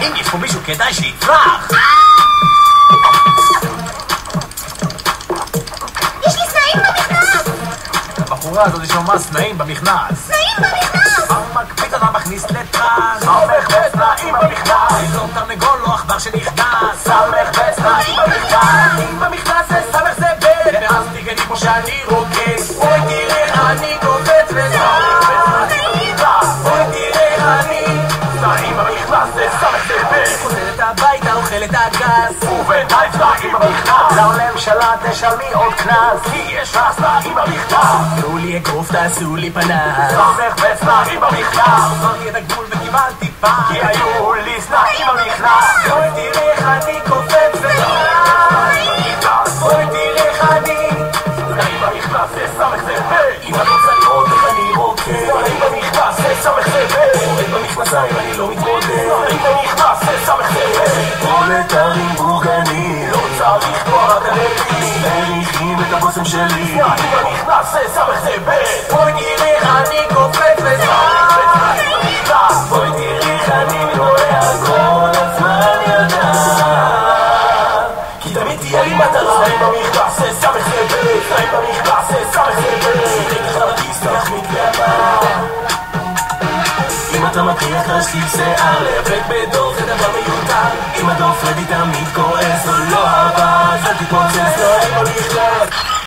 אם יש פה מישהו כדאי שיצרח. יש לי סנאים במכנס! הבחורה הזאת יש ממש סנאים במכנס. סנאים במכנס! המקפיץ אותה מכניס לטרנס. סמך וסנאים במכנס. זה לא תרנגול לא עכבר שנכנס. סמך וסנאים במכנס. אם במכנס זה סמך זה בית. ואז תגני כמו שאני רוקד. אוי תראה אני קופץ וסנאים במכנס. אוי תראה אני סנאים במכנס זה סמך זה בית. חוזרת הביתה אוכל את הגס. ודי סנאים במכנס. לממשלה תשלמי עוד קנס. כי יש לה סנאים במכנס. תנו לי אגרוף תעשו לי פנס. סמך וסנאים במכנס. עברתי את הגבול וקיבלתי פעם. כי היו לי סנאים במכנס. אוי תראה איך אני קופץ וסנאים במכנס. אוי תראה איך אני סנאים במכנס זה סמך זה בית. אם אני רוצה לראות איך אני רוקד. סנאים במכנס זה סמך זה בית. עומד במכנסיים אני לא מתמודד. סנאים במכנס זה סמך זה בית. פרולטרים בורגנים לא צריך תואר אקדמי. מריחים את הבושם שלי. סנאים במכנס זה סמך זה בית. אוי תראה איך אני קופץ וסנאים במכנס. אוי תראה איך אני מתמודד כל הזמן ידע. כי תמיד תהיה לי מטרה. סנאים במכנס זה סמך זה בית. סנאים במכנס זה סמך זה בית. תקח לבטיס תחמיק בעבר. אם אתה מטריח להשליף שיער להיאבק בדור זה דבר מיותר. אם הדור פרדי תמיד כועס או לא אהבה אל תתפוצץ. סנאים במכנס